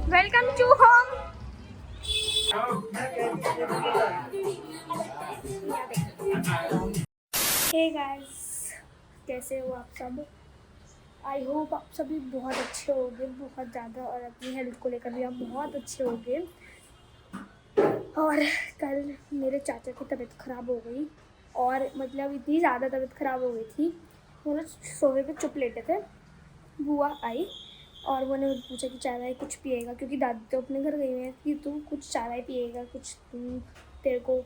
Welcome to home. Hey guys, कैसे हो आप सब? आई होप आप सभी बहुत अच्छे होंगे, बहुत ज़्यादा, और अपनी हेल्थ को लेकर भी आप बहुत अच्छे होंगे। और कल मेरे चाचा की तबीयत ख़राब हो गई, और मतलब इतनी ज़्यादा तबीयत ख़राब हो गई थी। वो लोग सोफे पे चुप लेटे थे। बुआ आई और वो ने पूछा कि चाय वाय कुछ पिएगा, क्योंकि दादी तो अपने घर गई हुई है, कि तू कुछ चाय वाय पिएगा कुछ तेरे को।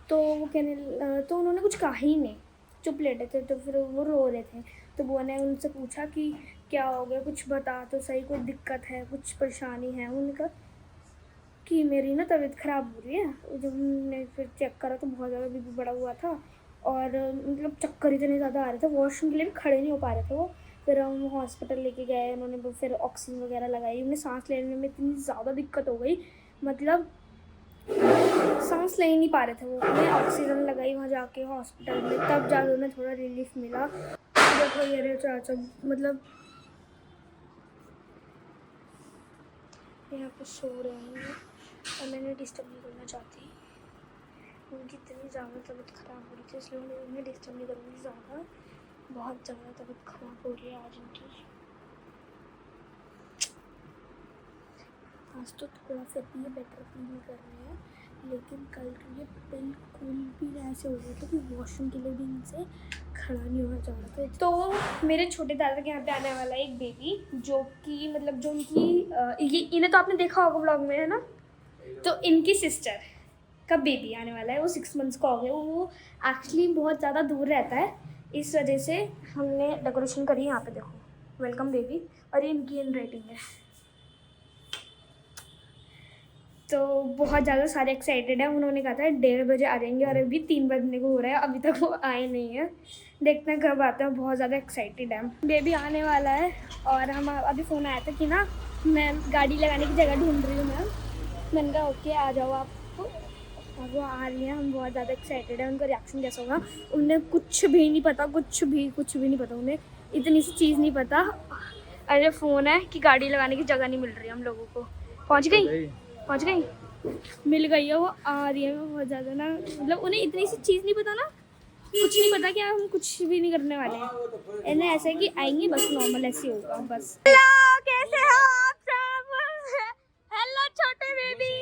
तो वो कहने, तो उन्होंने कुछ कहा ही नहीं, चुप लेटे थे। तो फिर वो रो रहे थे, तो बुआ ने उनसे पूछा कि क्या हो गया, कुछ बता तो सही, कोई दिक्कत है, कुछ परेशानी है। उन्होंने कहा कि मेरी ना तबीयत ख़राब हो रही है। जब हमने फिर चेक करा तो बहुत ज़्यादा बीपी बढ़ा हुआ था, और मतलब चक्कर इतने ज़्यादा आ रहे थे, वॉशरूम के लिए भी खड़े नहीं हो पा रहे थे वो। फिर हम हॉस्पिटल लेके गए, उन्होंने फिर ऑक्सीजन वगैरह लगाई। उन्हें सांस लेने में इतनी ज़्यादा दिक्कत हो गई, मतलब सांस ले ही नहीं पा रहे थे वो। उन्हें ऑक्सीजन लगाई वहाँ जाके हॉस्पिटल में, तब जाके उन्हें थोड़ा रिलीफ मिला। देखो ये रहे चाचा, मतलब यहाँ पे सो रहे हैं, और मैंने डिस्टर्ब नहीं करना चाहती। उनकी इतनी ज़्यादा तबीयत ख़राब हो रही थी, इसलिए मैं उन्हें डिस्टर्ब नहीं करूँगी ज़्यादा। बहुत ज़्यादा तबीयत ख़राब हो रही है आज उनकी। आज तो थोड़ा सा ये बेटर फील कर रहे हैं, लेकिन कल के लिए बिल्कुल भी ऐसे हो रहे थे कि वॉशरूम के लिए भी इनसे खड़ा नहीं होना चाह रहा था। तो मेरे छोटे दादा के यहाँ पे आने वाला है एक बेबी, जो कि मतलब जो उनकी ये इन्हें तो आपने देखा होगा ब्लॉग में, है ना। तो इनकी सिस्टर का बेबी आने वाला है, वो 6 मंथ्स का हो गया। वो एक्चुअली बहुत ज़्यादा दूर रहता है, इस वजह से हमने डेकोरेशन करी। यहाँ पे देखो, वेलकम बेबी, और ये इनकी हैंड राइटिंग है। तो बहुत ज़्यादा सारे एक्साइटेड है। उन्होंने कहा था 1:30 बजे आ जाएंगे, और अभी 3 बजने को हो रहा है, अभी तक वो आए नहीं है। देखते हैं कब आते हैं, बहुत ज़्यादा एक्साइटेड है। बेबी आने वाला है, और हम अभी फ़ोन आया था कि ना मैं गाड़ी लगाने की जगह ढूंढ रही हूँ मैम। मैंने कहा ओके आ जाओ आप, और वो आ रही हैं। हम बहुत ज़्यादा एक्साइटेड है, उनका रिएक्शन कैसा होगा। उन्हें कुछ भी नहीं पता, कुछ भी नहीं पता, उन्हें इतनी सी चीज़ नहीं पता। अरे फ़ोन है कि गाड़ी लगाने की जगह नहीं मिल रही हम लोगों को। पहुँच गई, मिल गई है, वो आ रही है। बहुत ज़्यादा ना, मतलब उन्हें इतनी सी चीज़ नहीं पता ना, कुछ नहीं पता कि हम कुछ भी नहीं करने वाले हैं। इन्हें ऐसा है कि आएंगे बस, नॉर्मल ऐसे होगा बस। हेलो, कैसे हो आप सब? हेलो छोटे baby,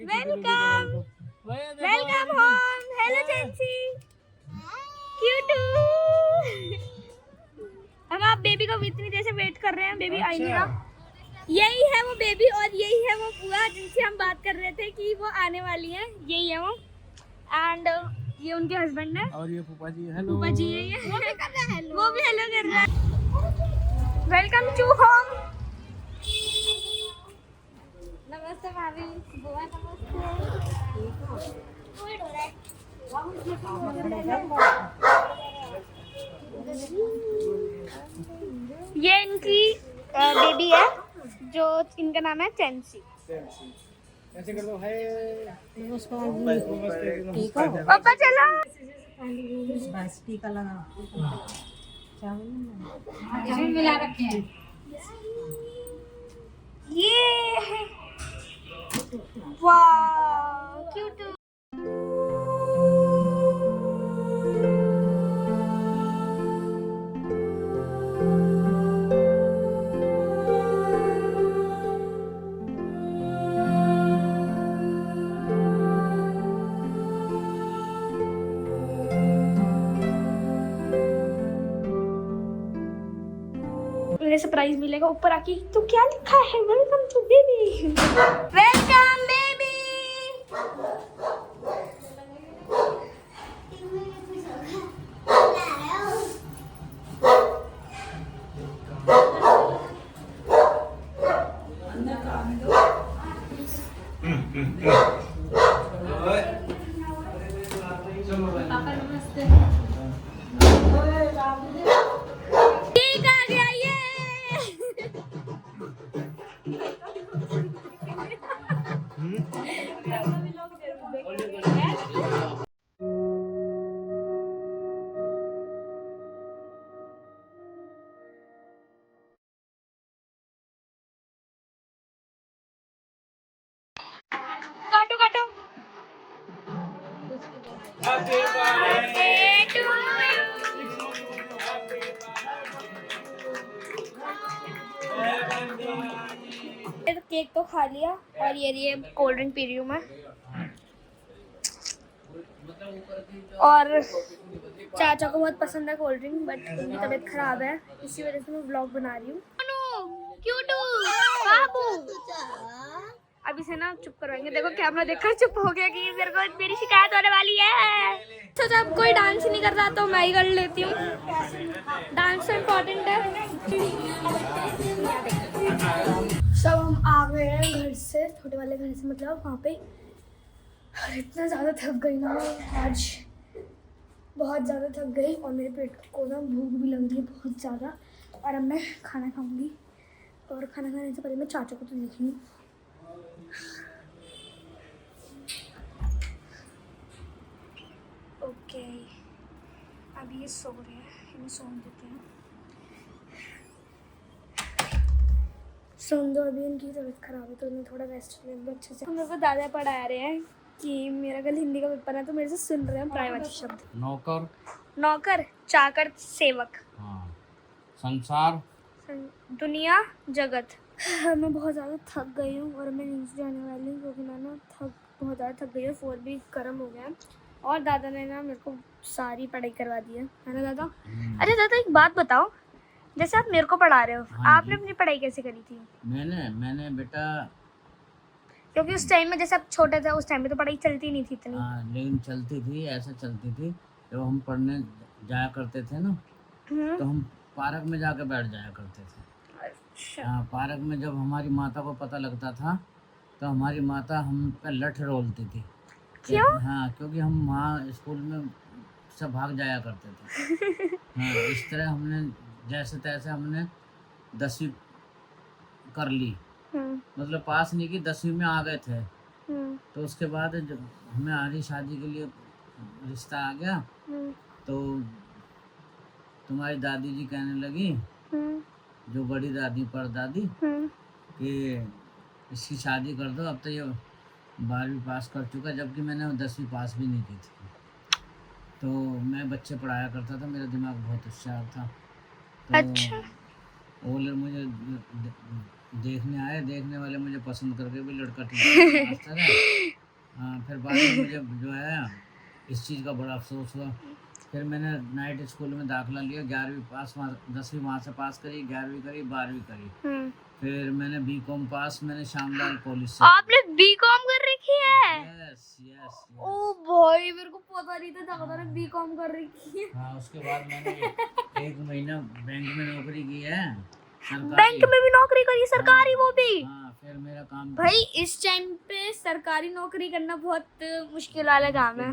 welcome welcome home. Hello Jency, क्यूटू। हम आप बेबी को इतनी देर से वेट कर रहे हैं, बेबी आई नहीं ना। यही है वो बेबी, और यही है वो बुआ जिनसे हम बात कर रहे थे कि वो आने वाली है। यही है वो, एंड ये उनके हस्बैंड है, और ये फूफा जी। हेलो। फूफा जी यही है, वो भी हेलो कर रहा है। Welcome to home. नमस्ते भाभी, बुआ नमस्ते। ये इनकी बेबी है, जो इनका नाम है चेंसी। ऐसे कर दो, हाय। पापा चलो। बस टीका लगा, चावल इसमें मिला रखे हैं। ये वाह क्यूट। उन्हें सरप्राइज मिलेगा ऊपर आके, तो क्या लिखा है, welcome to baby, welcome baby. पापा नमस्ते। केक तो खा लिया और ये कोल्ड ड्रिंक पी रही हूँ मैं। और चाचा को बहुत पसंद है कोल्ड ड्रिंक, बट उनकी तबीयत खराब है, इसी वजह से मैं व्लॉग बना रही हूँ। अभी से ना चुप करवाएंगे। देखो कैमरा देखकर चुप हो गया कि मेरे को मेरी शिकायत होने वाली है। तो जब कोई डांस नहीं कर रहा तो मैं ही कर लेती हूँ। डांस तो इम्पोर्टेंट है। सब हम आ गए हैं घर से, छोटे वाले घर से, मतलब वहाँ पे। और इतना ज़्यादा थक गई ना आज, बहुत ज़्यादा थक गई। और मेरे पेट को ना भूख भी लग रही है बहुत ज़्यादा। और अब मैं खाना खाऊंगी, और खाना खाने से पहले मैं चाचा को तो देखूँगी। ओके, अभी ये सो रहे हैं, इन्हें सोने देते हैं। सोन दो, अभी इनकी तबीयत खराब है तो उन्हें थोड़ा रेस्ट लेंगे अच्छे से। मेरे को दादा पढ़ा रहे हैं कि मेरा कल हिंदी का पेपर है, तो मेरे से सुन रहे हैं प्रायवाची शब्द। नौकर, नौकर, चाकर, सेवक, हाँ, संसार, दुनिया, जगत। मैं बहुत ज़्यादा थक गई हूँ और मैं नीचे जाने वाली हूँ, क्योंकि मैं ना बहुत ज़्यादा थक गई हूँ। फ़ोन भी गर्म हो गया है और दादा ने ना मेरे को सारी पढ़ाई करवा दी है ना दादा? अच्छा दादा, एक बात बताओ, जैसे आप मेरे को पढ़ा रहे हो, हाँ आपने जी। अपनी पढ़ाई कैसे करी थी? मैंने बेटा, क्योंकि उस टाइम में जैसे आप छोटे थे, उस टाइम में तो पढ़ाई चलती नहीं थी इतनी। हाँ, लेकिन चलती थी, ऐसा चलती थी। जब हम पढ़ने जाया करते थे ना, तो हम पार्क में जाकर बैठ जाया करते थे। अच्छा। हाँ, पार्क में जब हमारी माता को पता लगता था तो हमारी माता हम पे लठ रोलती थी। क्यों? हाँ, क्योंकि हम वहाँ स्कूल में सब भाग जाया करते थे। हाँ, इस तरह हमने जैसे तैसे हमने 10वीं कर ली, मतलब पास नहीं की, 10वीं में आ गए थे। तो उसके बाद जब हमारी शादी के लिए रिश्ता आ गया, तो तुम्हारी दादी जी कहने लगी, जो बड़ी दादी परदादी, कि इसकी शादी कर दो, अब तो ये 12वीं पास कर चुका, जबकि मैंने 10वीं पास भी नहीं की थी। तो मैं बच्चे पढ़ाया करता था, मेरा दिमाग बहुत होशियार था। तो अच्छा। वो लोग मुझे देखने आए, देखने वाले मुझे पसंद करके भी लड़का ठीक पास था। हाँ, फिर बाद में मुझे जो है इस चीज़ का बड़ा अफसोस हुआ। फिर मैंने नाइट स्कूल में दाखिला लिया, 11वीं पास, 10वीं वहाँ से पास करी, 11वीं करी, 12वीं करी। फिर मैंने बीकॉम पास, मैंने श्यामलाल कॉलेज से। आपने बीकॉम कर रखी है? Yes yes. ओ भाई, मेरे को पता नहीं था दादा ने बीकॉम कर रखी है। हाँ, उसके बाद मैंने 1 महीना बैंक में नौकरी की है, सरकारी। बैंक में भी नौकरी करी, सरकारी? वो भी? हाँ, फिर मेरा काम भाई इस टाइम पे सरकारी नौकरी करना बहुत मुश्किल वाला काम है।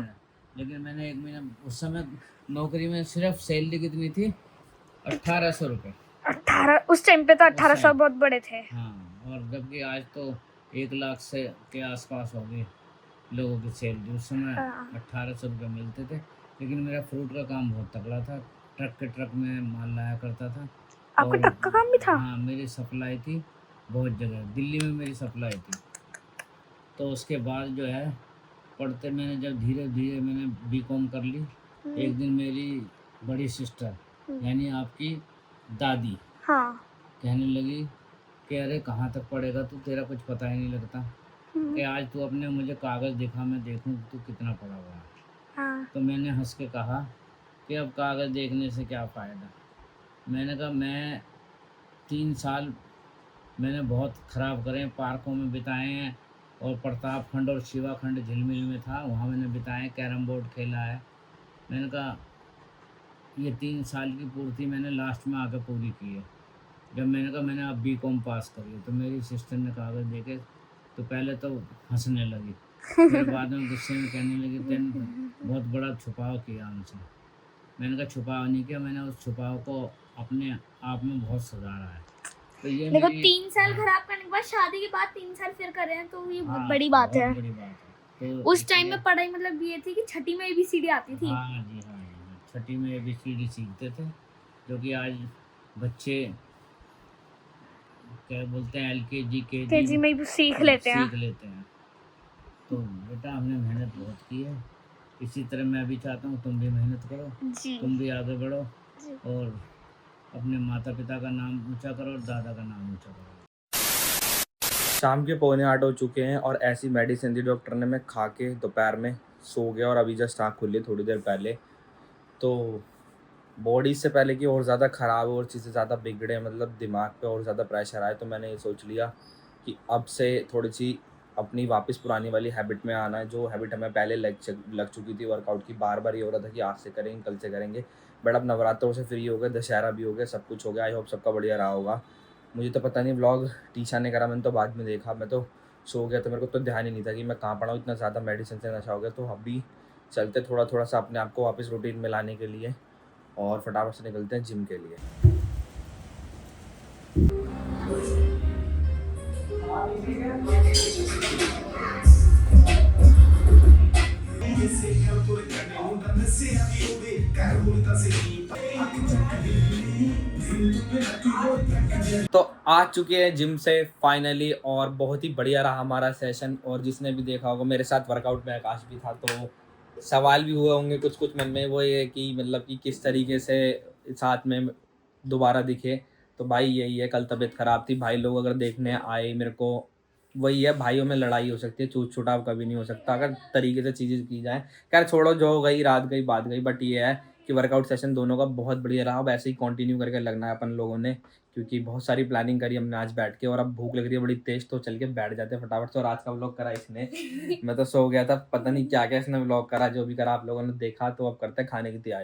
लेकिन मैंने 1 महीना, उस समय नौकरी में सिर्फ सैलरी कितनी थी, 1800 रुपये। 18? उस टाइम पे तो 1800 बहुत बड़े थे। हाँ, और जबकि आज तो 1 लाख से के आसपास हो गई लोगों की सैलरी। उस समय 1800 रुपये मिलते थे। लेकिन मेरा फ्रूट का काम बहुत तगड़ा था, ट्रक के ट्रक में माल लाया करता था। आपका ट्रक का काम भी था? हाँ, मेरी सप्लाई थी बहुत जगह, दिल्ली में मेरी सप्लाई थी। तो उसके बाद जो है पढ़ते, मैंने जब धीरे धीरे मैंने बीकॉम कर ली, एक दिन मेरी बड़ी सिस्टर यानी आपकी दादी कहने लगी कि अरे कहाँ तक पढ़ेगा तू, तेरा कुछ पता ही नहीं लगता, कि आज तू अपने मुझे कागज़ दिखा, मैं देखूँ तू कितना पढ़ा हुआ है। तो मैंने हंस के कहा कि अब कागज़ देखने से क्या फ़ायदा। मैंने कहा मैं 3 साल मैंने बहुत ख़राब करे, पार्कों में बिताए हैं, और प्रताप खंड और शिवा खंड झिलमिल में था, वहाँ मैंने बिताए, कैरम बोर्ड खेला है। मैंने कहा ये 3 साल की पूर्ति मैंने लास्ट में आकर पूरी की है। जब मैंने कहा मैंने अब बीकॉम पास करी है, तो मेरी सिस्टर ने कागज़ देखे तो पहले तो हंसने लगी, फिर बाद में गुस्से में कहने लगी तेने बहुत बड़ा छुपाव किया हमसे। मैंने कहा छुपाव नहीं किया, मैंने उस छुपाव को अपने आप में बहुत सुधारा है। तो ये देखो 3 साल खराब करने के बाद शादी के बाद 3 साल फिर कर रहे हैं, तो ये बहुत बड़ी बात है। बड़ी बात है। तो उस टाइम में पढ़ाई मतलब ये थी कि छठी में ABCD आती थी। हाँ जी, हाँ जी, छठी में ABCD सीखते थे, जो कि आज बच्चे क्या बोलते हैं LKG KG में भी सीख लेते हैं। तो बेटा हमने मेहनत बहुत की है, इसी तरह मैं भी चाहता हूँ तुम भी मेहनत करो, जी तुम भी आगे बढ़ो जी। और अपने माता पिता का नाम ऊंचा करो और दादा का नाम ऊंचा करो। शाम के 7:45 हो चुके हैं और ऐसी मेडिसिन दी डॉक्टर ने, मैं खा के दोपहर में सो गया और अभी जस्ट आँख खुली थोड़ी देर पहले। तो बॉडी से पहले कि और ज़्यादा ख़राब और चीज़ें ज़्यादा बिगड़े, मतलब दिमाग पे और ज़्यादा प्रेशर आए, तो मैंने ये सोच लिया कि अब से थोड़ी सी अपनी वापस पुरानी वाली हैबिट में आना है, जो हैबिट हमें पहले लग चुकी थी वर्कआउट की। बार बार ये हो रहा था कि आज से करेंगे, कल से करेंगे, बट अब नवरात्रों से फ्री हो गए, दशहरा भी हो गया, सब कुछ हो गया। आई होप सबका बढ़िया रहा होगा। मुझे तो पता नहीं, व्लॉग टीशा ने करा, मैंने तो बाद में देखा, मैं तो सो गया, तो मेरे को तो ध्यान ही नहीं था कि मैं कहाँ पड़ा हूँ। इतना ज़्यादा मेडिसिन से नशा हो गया। तो अभी चलते थोड़ा थोड़ा सा अपने आप को वापस रूटीन में लाने के लिए और फटाफट से निकलते हैं जिम के लिए। तो आ चुके हैं जिम से फाइनली और बहुत ही बढ़िया रहा हमारा सेशन। और जिसने भी देखा होगा मेरे साथ वर्कआउट में आकाश भी था, तो सवाल भी हुए होंगे कुछ कुछ मन में, वो ये कि मतलब कि किस तरीके से साथ में दोबारा दिखे। तो भाई यही है, कल तबीयत ख़राब थी, भाई लोग अगर देखने आए मेरे को, वही है, भाइयों में लड़ाई हो सकती है, छूट छुटाव कभी नहीं हो सकता अगर तरीके से चीज़ें की जाए। खैर छोड़ो, जो हो गई रात गई बात गई, बट ये है कि वर्कआउट सेशन दोनों का बहुत बढ़िया रहा। अब ऐसे ही कंटिन्यू करके लगना है अपन लोगों ने, क्योंकि बहुत सारी प्लानिंग करी हमने आज बैठ के, और अब भूख लग रही है बड़ी तेज, तो चल के बैठ जाते हैं फटाफट से। और आज का व्लॉग करा इसने, मैं तो सो गया था, पता नहीं क्या क्या इसने व्लॉग करा, जो भी करा आप लोगों ने देखा। तो अब करते हैं खाने की तैयारी।